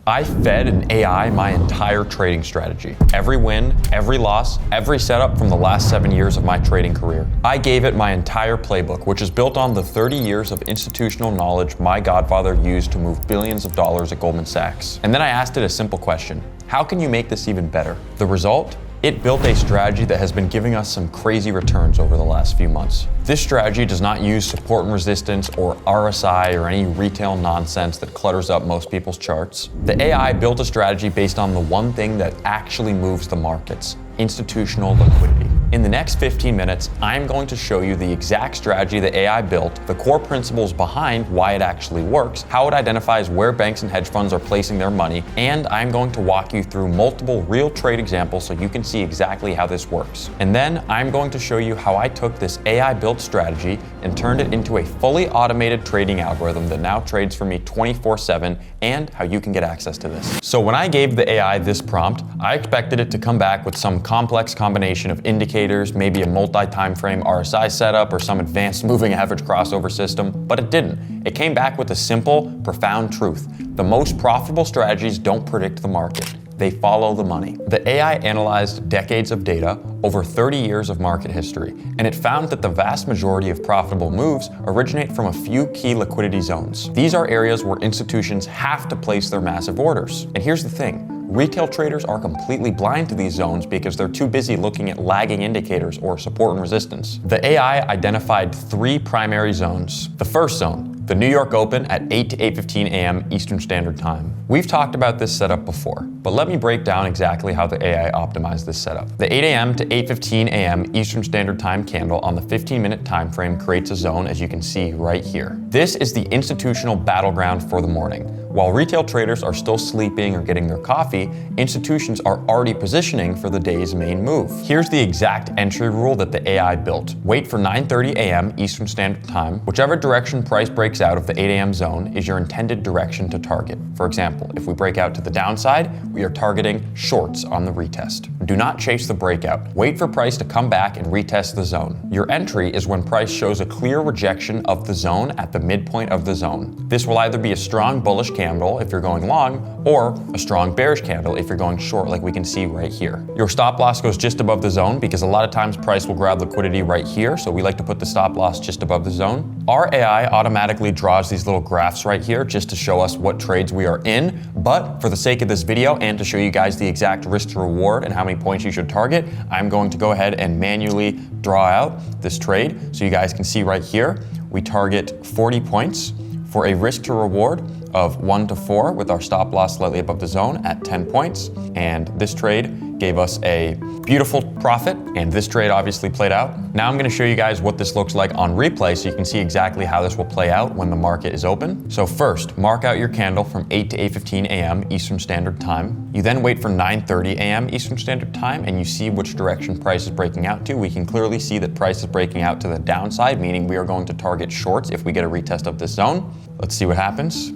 I fed an AI my entire trading strategy. Every win, every loss, every setup from the last 7 years of my trading career. I gave it my entire playbook, which is built on the 30 years of institutional knowledge my godfather used to move billions of dollars at Goldman Sachs. And then I asked it a simple question: how can you make this even better? The result? It built a strategy that has been giving us some crazy returns over the last few months. This strategy does not use support and resistance or RSI or any retail nonsense that clutters up most people's charts. The AI built a strategy based on the one thing that actually moves the markets: institutional liquidity. In the next 15 minutes, I'm going to show you the exact strategy the AI built, the core principles behind why it actually works, how it identifies where banks and hedge funds are placing their money, and I'm going to walk you through multiple real trade examples so you can see exactly how this works. And then I'm going to show you how I took this AI-built strategy and turned it into a fully automated trading algorithm that now trades for me 24/7, and how you can get access to this. So when I gave the AI this prompt, I expected it to come back with some complex combination of indicators, maybe a multi-time frame RSI setup or some advanced moving average crossover system, but it didn't. It came back with a simple, profound truth: the most profitable strategies don't predict the market. They follow the money. The AI analyzed decades of data, over 30 years of market history, and it found that the vast majority of profitable moves originate from a few key liquidity zones. These are areas where institutions have to place their massive orders. And here's the thing: retail traders are completely blind to these zones because they're too busy looking at lagging indicators or support and resistance. The AI identified 3 primary zones. The first zone, the New York Open at 8 to 8:15 a.m. Eastern Standard Time. We've talked about this setup before, but let me break down exactly how the AI optimized this setup. The 8 a.m. to 8:15 a.m. Eastern Standard Time candle on the 15-minute time frame creates a zone, as you can see right here. This is the institutional battleground for the morning. While retail traders are still sleeping or getting their coffee, institutions are already positioning for the day's main move. Here's the exact entry rule that the AI built. Wait for 9:30 a.m. Eastern Standard Time. Whichever direction price breaks out of the 8 a.m. zone is your intended direction to target. For example, if we break out to the downside, we are targeting shorts on the retest. Do not chase the breakout. Wait for price to come back and retest the zone. Your entry is when price shows a clear rejection of the zone at the midpoint of the zone. This will either be a strong bullish candle if you're going long, or a strong bearish candle if you're going short, like we can see right here. Your stop loss goes just above the zone because a lot of times price will grab liquidity right here, so we like to put the stop loss just above the zone. Our AI automatically draws these little graphs right here just to show us what trades we are in, but for the sake of this video and to show you guys the exact risk to reward and how many points you should target, I'm going to go ahead and manually draw out this trade so you guys can see right here. We target 40 points for a risk to reward of 1 to 4 with our stop loss slightly above the zone at 10 points. And this trade gave us a beautiful profit, and this trade obviously played out. Now I'm gonna show you guys what this looks like on replay so you can see exactly how this will play out when the market is open. So first, mark out your candle from 8 to 8:15 a.m. Eastern Standard Time. You then wait for 9:30 a.m. Eastern Standard Time, and you see which direction price is breaking out to. We can clearly see that price is breaking out to the downside, meaning we are going to target shorts if we get a retest of this zone. Let's see what happens.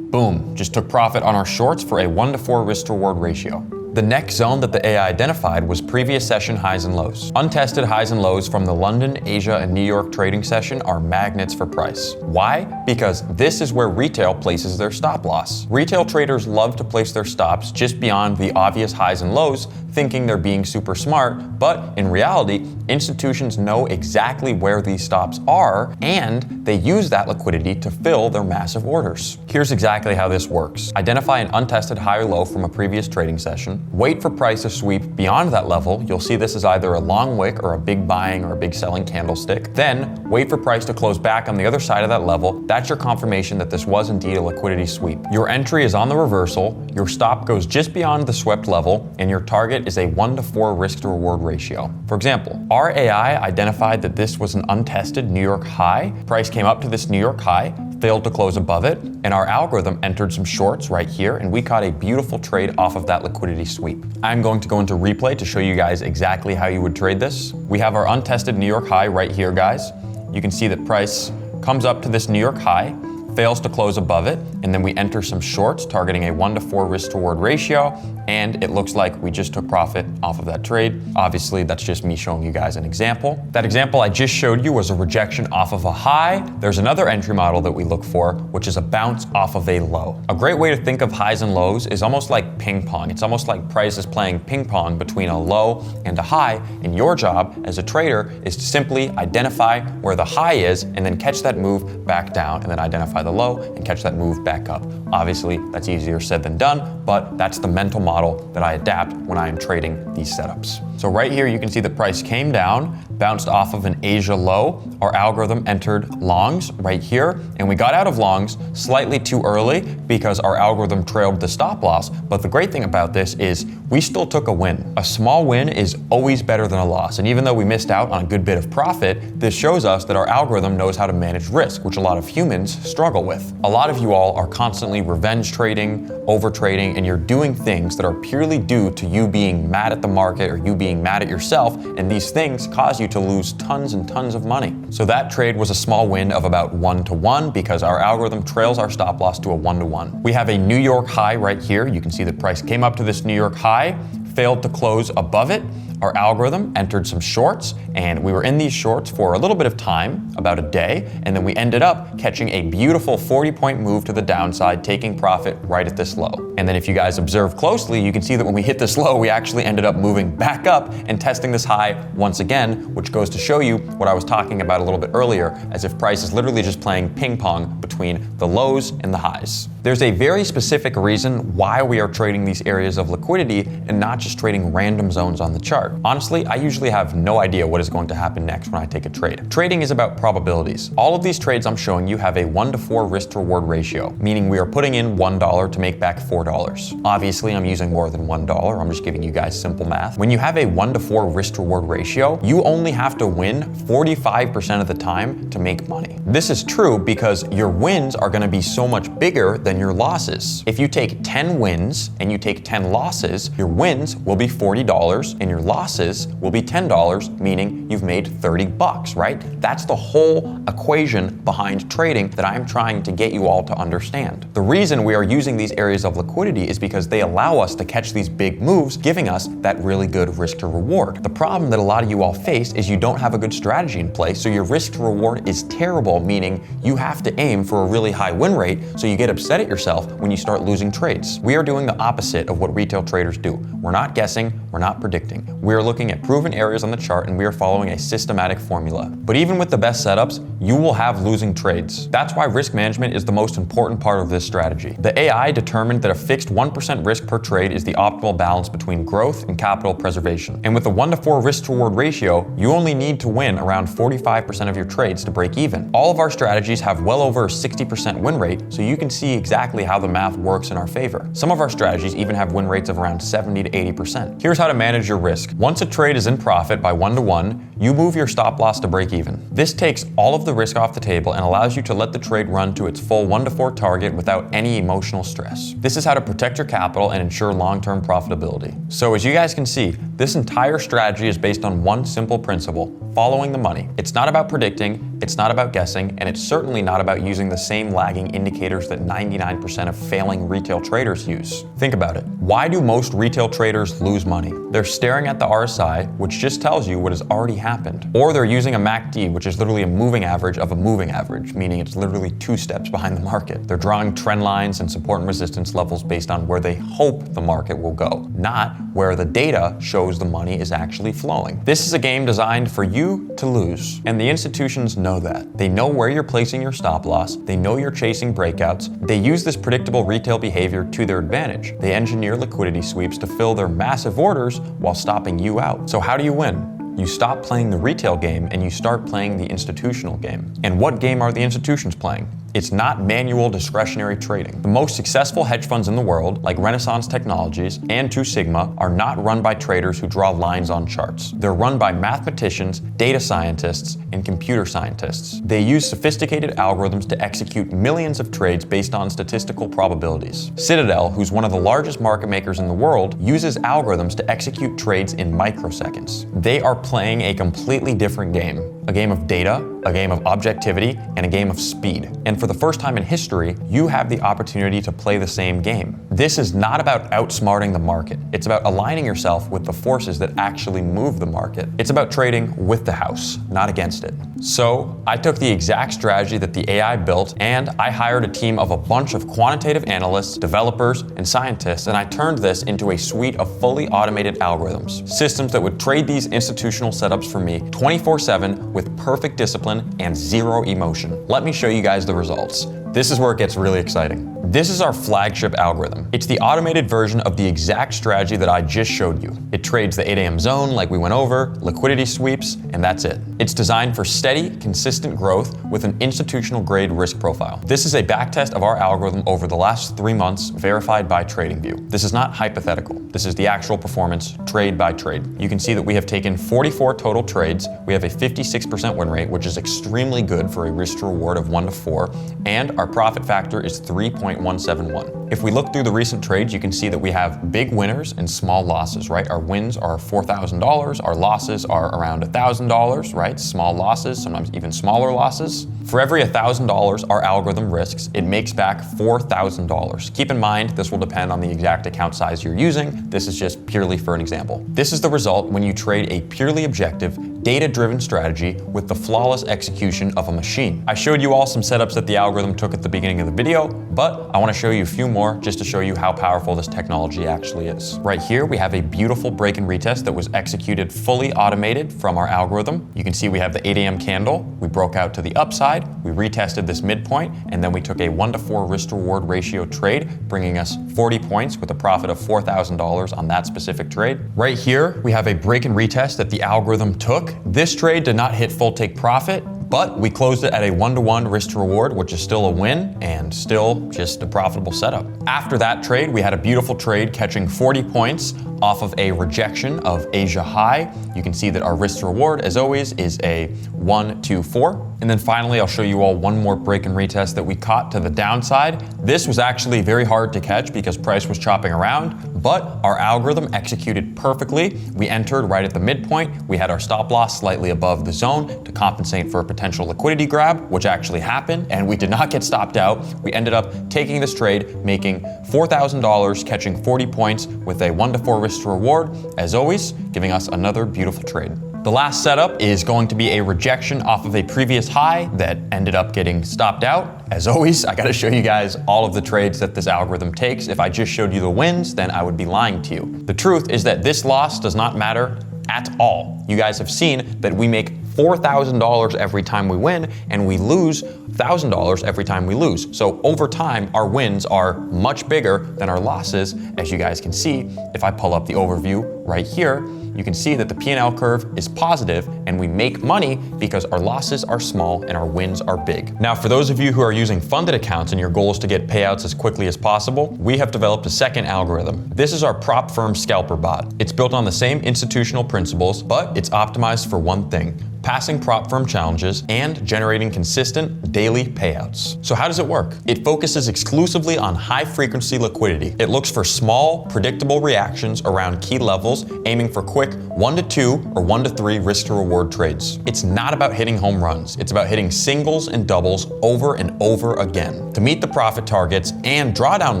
Boom, just took profit on our shorts for a 1 to 4 risk to reward ratio. The next zone that the AI identified was previous session highs and lows. Untested highs and lows from the London, Asia, and New York trading session are magnets for price. Why? Because this is where retail places their stop loss. Retail traders love to place their stops just beyond the obvious highs and lows, thinking they're being super smart, but in reality, institutions know exactly where these stops are, and they use that liquidity to fill their massive orders. Here's exactly how this works. Identify an untested high or low from a previous trading session. Wait for price to sweep beyond that level. You'll see this is either a long wick or a big buying or a big selling candlestick. Then wait for price to close back on the other side of that level. That's your confirmation that this was indeed a liquidity sweep. Your entry is on the reversal, your stop goes just beyond the swept level, and your target is a 1 to 4 risk to reward ratio. For example, our AI identified that this was an untested New York high. Price came up to this New York high, failed to close above it, and our algorithm entered some shorts right here, and we caught a beautiful trade off of that liquidity sweep. I'm going to go into replay to show you guys exactly how you would trade this. We have our untested New York high right here, guys. You can see that price comes up to this New York high, fails to close above it, and then we enter some shorts targeting a 1-to-4 risk-to-reward ratio, and it looks like we just took profit off of that trade. Obviously, that's just me showing you guys an example. That example I just showed you was a rejection off of a high. There's another entry model that we look for, which is a bounce off of a low. A great way to think of highs and lows is almost like ping pong. It's almost like price is playing ping pong between a low and a high, and your job as a trader is to simply identify where the high is and then catch that move back down, and then identify the low and catch that move back up. Obviously, that's easier said than done, but that's the mental model that I adapt when I am trading these setups. So right here, you can see the price came down, bounced off of an Asia low. Our algorithm entered longs right here, and we got out of longs slightly too early because our algorithm trailed the stop loss. But the great thing about this is we still took a win. A small win is always better than a loss. And even though we missed out on a good bit of profit, this shows us that our algorithm knows how to manage risk, which a lot of humans struggle with. A lot of you all are constantly revenge trading, over trading, and you're doing things that are purely due to you being mad at the market or you being mad at yourself, and these things cause you to lose tons and tons of money. So that trade was a small win of about 1-to-1 because our algorithm trails our stop loss to a 1-to-1. We have a New York high right here. You can see the price came up to this New York high, failed to close above it. Our algorithm entered some shorts, and we were in these shorts for a little bit of time, about a day, and then we ended up catching a beautiful 40-point move to the downside, taking profit right at this low. And then if you guys observe closely, you can see that when we hit this low, we actually ended up moving back up and testing this high once again, which goes to show you what I was talking about a little bit earlier, as if price is literally just playing ping pong between the lows and the highs. There's a very specific reason why we are trading these areas of liquidity and not just trading random zones on the chart. Honestly, I usually have no idea what is going to happen next when I take a trade. Trading is about probabilities. All of these trades I'm showing you have a 1-to-4 risk to reward ratio, meaning we are putting in $1 to make back $4. Obviously, I'm using more than $1. I'm just giving you guys simple math. When you have a 1-to-4 risk to reward ratio, you only have to win 45% of the time to make money. This is true because your wins are going to be so much bigger than your losses. If you take 10 wins and you take 10 losses, your wins will be $40 and your losses will be $10, meaning you've made $30, right? That's the whole equation behind trading that I'm trying to get you all to understand. The reason we are using these areas of liquidity is because they allow us to catch these big moves, giving us that really good risk to reward. The problem that a lot of you all face is you don't have a good strategy in place, so your risk to reward is terrible, meaning you have to aim for a really high win rate, so you get upset at yourself when you start losing trades. We are doing the opposite of what retail traders do. We're not guessing, we're not predicting. We are looking at proven areas on the chart, and we are following a systematic formula. But even with the best setups, you will have losing trades. That's why risk management is the most important part of this strategy. The AI determined that a fixed 1% risk per trade is the optimal balance between growth and capital preservation. And with a 1-to-4 risk to reward ratio, you only need to win around 45% of your trades to break even. All of our strategies have well over a 60% win rate, so you can see exactly how the math works in our favor. Some of our strategies even have win rates of around 70 to 80%. Here's how to manage your risk. Once a trade is in profit by 1-to-1, you move your stop loss to break even. This takes all of the risk off the table and allows you to let the trade run to its full 1-to-4 target without any emotional stress. This is how to protect your capital and ensure long-term profitability. So as you guys can see, this entire strategy is based on one simple principle: following the money. It's not about predicting, it's not about guessing, and it's certainly not about using the same lagging indicators that 99% of failing retail traders use. Think about it. Why do most retail traders lose money? They're staring at the RSI, which just tells you what has already happened. Or they're using a MACD, which is literally a moving average of a moving average, meaning it's literally 2 steps behind the market. They're drawing trend lines and support and resistance levels based on where they hope the market will go, not where the data shows the money is actually flowing. This is a game designed for you to lose, and the institutions know that. They know where you're placing your stop loss, they know you're chasing breakouts, they use this predictable retail behavior to their advantage. They engineer liquidity sweeps to fill their massive orders while stopping you out. So how do you win? You stop playing the retail game and you start playing the institutional game. And what game are the institutions playing? It's not manual discretionary trading. The most successful hedge funds in the world, like Renaissance Technologies and Two Sigma, are not run by traders who draw lines on charts. They're run by mathematicians, data scientists, and computer scientists. They use sophisticated algorithms to execute millions of trades based on statistical probabilities. Citadel, who's one of the largest market makers in the world, uses algorithms to execute trades in microseconds. They are playing a completely different game. a game of data, a game of objectivity, and a game of speed. And for the first time in history, you have the opportunity to play the same game. This is not about outsmarting the market. It's about aligning yourself with the forces that actually move the market. It's about trading with the house, not against it. So I took the exact strategy that the AI built, and I hired a team of a bunch of quantitative analysts, developers, and scientists, and I turned this into a suite of fully automated algorithms, systems that would trade these institutional setups for me 24/7 with perfect discipline and zero emotion. Let me show you guys the results. This is where it gets really exciting. This is our flagship algorithm. It's the automated version of the exact strategy that I just showed you. It trades the 8 a.m. zone like we went over, liquidity sweeps, and that's it. It's designed for steady, consistent growth with an institutional grade risk profile. This is a backtest of our algorithm over the last 3 months, verified by TradingView. This is not hypothetical. This is the actual performance, trade by trade. You can see that we have taken 44 total trades. We have a 56% win rate, which is extremely good for a risk to reward of 1 to 4, and our profit factor is 3.171. If we look through the recent trades, you can see that we have big winners and small losses, right? Our wins are $4,000, our losses are around $1,000, right? Small losses, sometimes even smaller losses. For every $1,000 our algorithm risks, it makes back $4,000. Keep in mind, this will depend on the exact account size you're using. This is just purely for an example. This is the result when you trade a purely objective, data-driven strategy with the flawless execution of a machine. I showed you all some setups that the algorithm took at the beginning of the video, but I want to show you a few more just to show you how powerful this technology actually is. Right here, we have a beautiful break and retest that was executed fully automated from our algorithm. You can see we have the 8 a.m. candle. We broke out to the upside, we retested this midpoint, and then we took a 1 to 4 risk to reward ratio trade, bringing us 40 points with a profit of $4,000 on that specific trade. Right here, we have a break and retest that the algorithm took. This trade did not hit full take profit, but we closed it at a 1-to-1 risk to reward, which is still a win and still just a profitable setup. After that trade, we had a beautiful trade catching 40 points off of a rejection of Asia high. You can see that our risk to reward, as always, is a 1, 2, 4. And then finally, I'll show you all one more break and retest that we caught to the downside. This was actually very hard to catch because price was chopping around, but our algorithm executed perfectly. We entered right at the midpoint. We had our stop loss slightly above the zone to compensate for a potential liquidity grab, which actually happened, and we did not get stopped out. We ended up taking this trade, making $4,000, catching 40 points with a 1 to 4 risk to reward, as always, giving us another beautiful trade. The last setup is going to be a rejection off of a previous high that ended up getting stopped out. As always, I gotta show you guys all of the trades that this algorithm takes. If I just showed you the wins, then I would be lying to you. The truth is that this loss does not matter at all. You guys have seen that we make $4,000 every time we win, and we lose $1,000 every time we lose. So over time, our wins are much bigger than our losses, as you guys can see. If I pull up the overview right here, you can see that the P&L curve is positive, and we make money because our losses are small and our wins are big. Now, for those of you who are using funded accounts and your goal is to get payouts as quickly as possible, we have developed a second algorithm. This is our prop firm scalper bot. It's built on the same institutional principles, but it's optimized for one thing: passing prop firm challenges and generating consistent daily payouts. So how does it work? It focuses exclusively on high frequency liquidity. It looks for small, predictable reactions around key levels, aiming for quick 1 to 2 or 1 to 3 risk to reward trades. It's not about hitting home runs. It's about hitting singles and doubles over and over again. To meet the profit targets and drawdown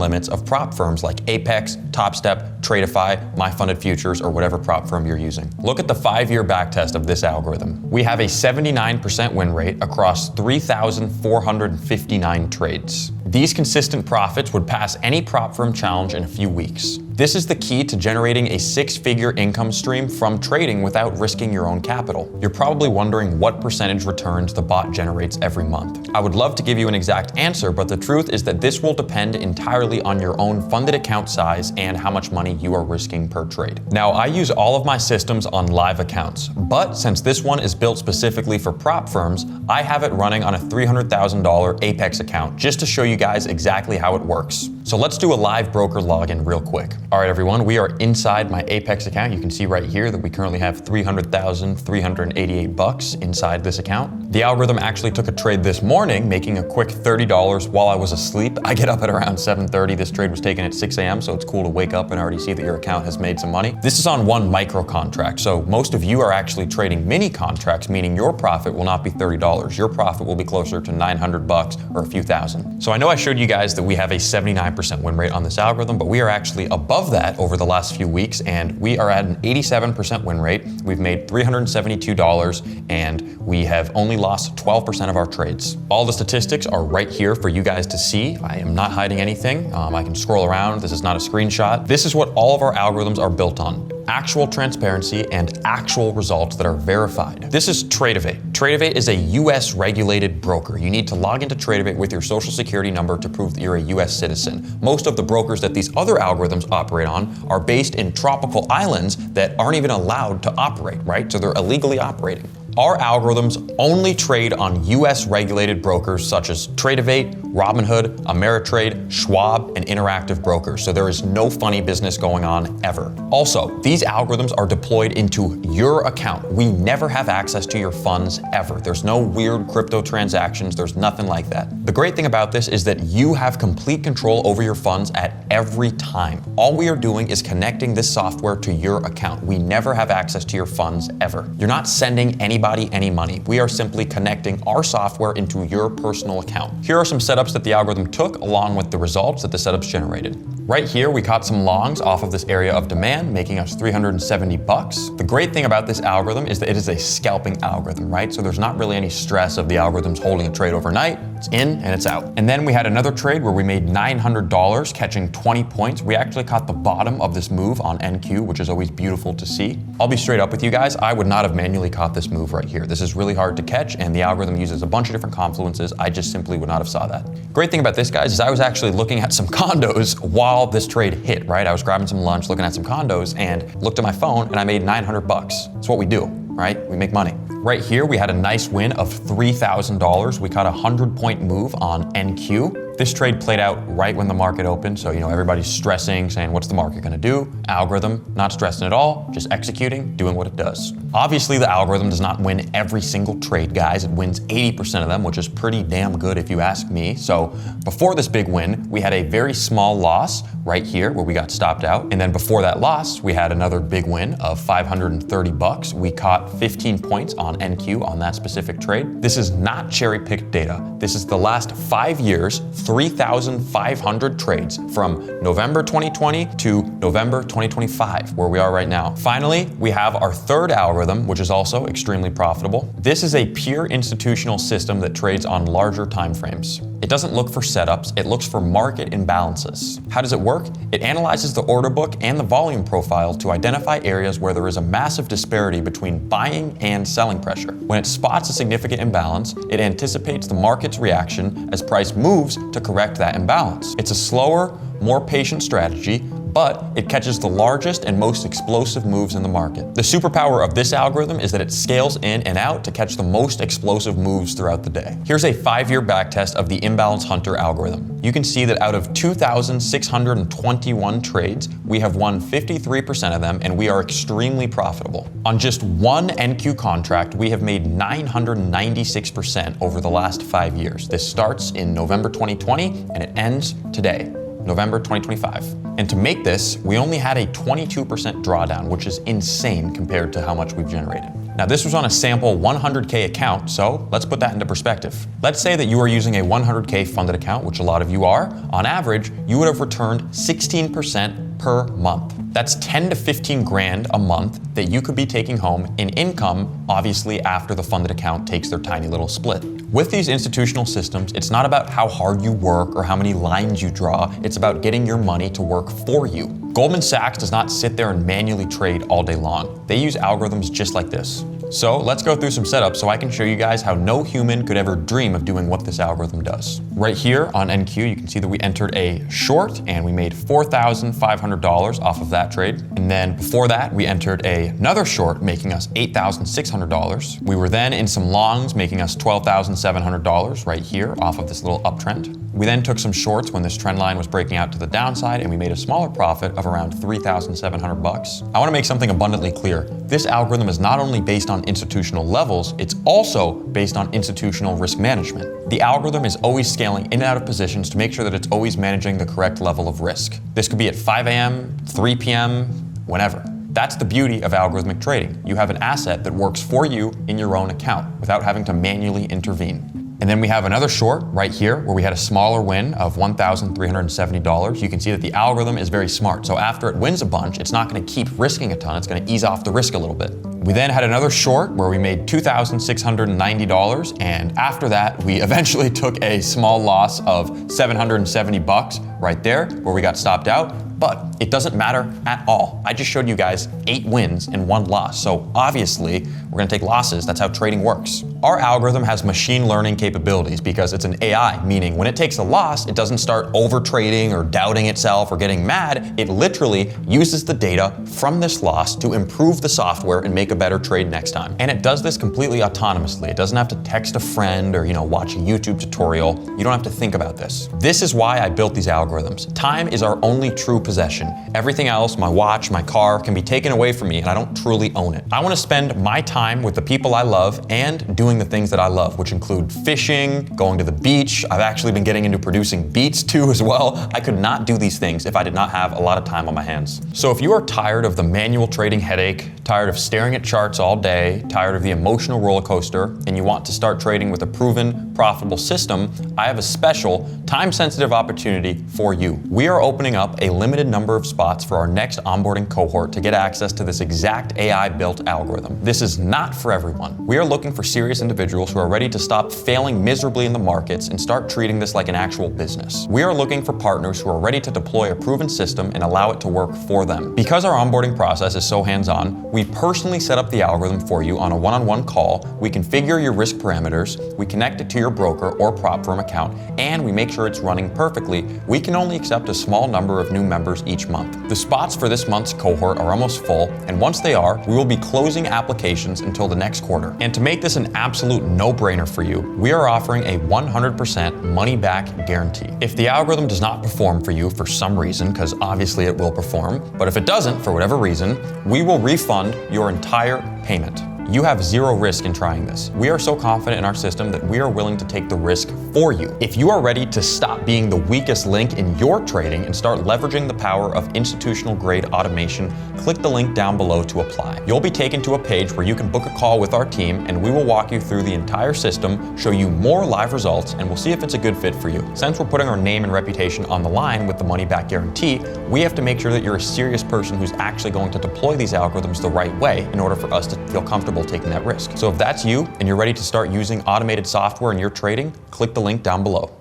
limits of prop firms like Apex, TopStep, Tradeify, My Funded Futures, or whatever prop firm you're using. Look at the 5-year backtest of this algorithm. We have a 79% win rate across 3,459 trades. These consistent profits would pass any prop firm challenge in a few weeks. This is the key to generating a 6-figure income stream from trading without risking your own capital. You're probably wondering what percentage returns the bot generates every month. I would love to give you an exact answer, but the truth is that this will depend entirely on your own funded account size and how much money you are risking per trade. Now, I use all of my systems on live accounts, but since this one is built specifically for prop firms, I have it running on a $300,000 Apex account just to show you guys exactly how it works. So let's do a live broker login real quick. All right, everyone, we are inside my Apex account. You can see right here that we currently have 300,388 bucks inside this account. The algorithm actually took a trade this morning, making a quick $30 while I was asleep. I get up at around 7:30. This trade was taken at 6 a.m., so it's cool to wake up and already see that your account has made some money. This is on one micro contract, so most of you are actually trading mini contracts, meaning your profit will not be $30. Your profit will be closer to 900 bucks or a few thousand. So I know I showed you guys that we have a 79% win rate on this algorithm, but we are actually above that over the last few weeks, and we are at an 87% win rate. We've made $372, and we have only lost 12% of our trades. All the statistics are right here for you guys to see. I am not hiding anything. I can scroll around. This is not a screenshot. This is what all of our algorithms are built on. Actual transparency and actual results that are verified. This is Tradevate. Tradevate is a US regulated broker. You need to log into Tradevate with your social security number to prove that you're a US citizen. Most of the brokers that these other algorithms operate on are based in tropical islands that aren't even allowed to operate, right? So they're illegally operating. Our algorithms only trade on US regulated brokers such as Tradevate, Robinhood, Ameritrade, Schwab, and Interactive Brokers. So there is no funny business going on ever. Also, these algorithms are deployed into your account. We never have access to your funds ever. There's no weird crypto transactions. There's nothing like that. The great thing about this is that you have complete control over your funds at every time. All we are doing is connecting this software to your account. We never have access to your funds ever. You're not sending anybody any money. We are simply connecting our software into your personal account. Here are some setups that the algorithm took along with the results that the setups generated. Right here, we caught some longs off of this area of demand, making us 370 bucks. The great thing about this algorithm is that it is a scalping algorithm, right? So there's not really any stress of the algorithms holding a trade overnight. It's in and it's out. And then we had another trade where we made $900, catching 20 points. We actually caught the bottom of this move on NQ, which is always beautiful to see. I'll be straight up with you guys. I would not have manually caught this move right here. This is really hard to catch, and the algorithm uses a bunch of different confluences. I just simply would not have saw that. Great thing about this, guys, is I was actually looking at some condos while this trade hit, right? I was grabbing some lunch, looking at some condos, and looked at my phone, and I made 900 bucks. That's what we do, right? We make money. Right here, we had a nice win of $3,000. We caught a 100-point move on NQ. This trade played out right when the market opened, so everybody's stressing, saying, what's the market gonna do? Algorithm, not stressing at all, just executing, doing what it does. Obviously, the algorithm does not win every single trade, guys. It wins 80% of them, which is pretty damn good if you ask me. So before this big win, we had a very small loss right here where we got stopped out. And then before that loss, we had another big win of 530 bucks. We caught 15 points on NQ on that specific trade. This is not cherry-picked data. This is the last 5 years, 3,500 trades from November 2020 to November 2025, where we are right now. Finally, we have our third algorithm, which is also extremely profitable. This is a pure institutional system that trades on larger time frames. It doesn't look for setups, it looks for market imbalances. How does it work? It analyzes the order book and the volume profile to identify areas where there is a massive disparity between buying and selling pressure. When it spots a significant imbalance, it anticipates the market's reaction as price moves to correct that imbalance. It's a slower, more patient strategy, but it catches the largest and most explosive moves in the market. The superpower of this algorithm is that it scales in and out to catch the most explosive moves throughout the day. Here's a 5-year backtest of the Imbalance Hunter algorithm. You can see that out of 2,621 trades, we have won 53% of them, and we are extremely profitable. On just one NQ contract, we have made 996% over the last 5 years. This starts in November 2020 and it ends today, November 2025. And to make this, we only had a 22% drawdown, which is insane compared to how much we've generated. Now, this was on a sample 100K account, so let's put that into perspective. Let's say that you are using a 100K funded account, which a lot of you are. On average, you would have returned 16% per month. That's 10 to 15 grand a month that you could be taking home in income, obviously after the funded account takes their tiny little split. With these institutional systems, it's not about how hard you work or how many lines you draw, it's about getting your money to work for you. Goldman Sachs does not sit there and manually trade all day long. They use algorithms just like this. So let's go through some setups so I can show you guys how no human could ever dream of doing what this algorithm does. Right here on NQ, you can see that we entered a short and we made $4,500 off of that trade. And then before that, we entered another short, making us $8,600. We were then in some longs, making us $12,700 right here off of this little uptrend. We then took some shorts when this trend line was breaking out to the downside, and we made a smaller profit of around $3,700. I want to make something abundantly clear. This algorithm is not only based on institutional levels, it's also based on institutional risk management. The algorithm is always scaling in and out of positions to make sure that it's always managing the correct level of risk. This could be at 5 a.m., 3 p.m., whenever. That's the beauty of algorithmic trading. You have an asset that works for you in your own account without having to manually intervene. And then we have another short right here where we had a smaller win of $1,370. You can see that the algorithm is very smart. So after it wins a bunch, it's not going to keep risking a ton. It's going to ease off the risk a little bit. We then had another short where we made $2,690. And after that, we eventually took a small loss of $770 right there where we got stopped out. But it doesn't matter at all. I just showed you guys 8 wins and 1 loss. So obviously, we're gonna take losses. That's how trading works. Our algorithm has machine learning capabilities because it's an AI, meaning when it takes a loss, it doesn't start over trading or doubting itself or getting mad. It literally uses the data from this loss to improve the software and make a better trade next time. And it does this completely autonomously. It doesn't have to text a friend or watch a YouTube tutorial. You don't have to think about this. This is why I built these algorithms. Time is our only true possession. Everything else, my watch, my car, can be taken away from me and I don't truly own it. I want to spend my time with the people I love and doing the things that I love, which include fishing, going to the beach. I've actually been getting into producing beats too as well. I could not do these things if I did not have a lot of time on my hands. So if you are tired of the manual trading headache, tired of staring at charts all day, tired of the emotional roller coaster, and you want to start trading with a proven, profitable system, I have a special, time-sensitive opportunity for you. We are opening up a limited number of spots for our next onboarding cohort to get access to this exact AI-built algorithm. This is not for everyone. We are looking for serious individuals who are ready to stop failing miserably in the markets and start treating this like an actual business. We are looking for partners who are ready to deploy a proven system and allow it to work for them. Because our onboarding process is so hands-on, we personally set up the algorithm for you on a one-on-one call. We configure your risk parameters, we connect it to your broker or prop firm account, and we make sure it's running perfectly. We can only accept a small number of new members each month. The spots for this month's cohort are almost full, and once they are, we will be closing applications until the next quarter. And to make this an absolute no-brainer for you, we are offering a 100% money-back guarantee. If the algorithm does not perform for you for some reason, because obviously it will perform, but if it doesn't for whatever reason, we will refund your entire payment. You have zero risk in trying this. We are so confident in our system that we are willing to take the risk for you. If you are ready to stop being the weakest link in your trading and start leveraging the power of institutional grade automation, click the link down below to apply. You'll be taken to a page where you can book a call with our team and we will walk you through the entire system, show you more live results, and we'll see if it's a good fit for you. Since we're putting our name and reputation on the line with the money back guarantee, we have to make sure that you're a serious person who's actually going to deploy these algorithms the right way in order for us to feel comfortable taking that risk. So if that's you and you're ready to start using automated software in your trading, click the link down below.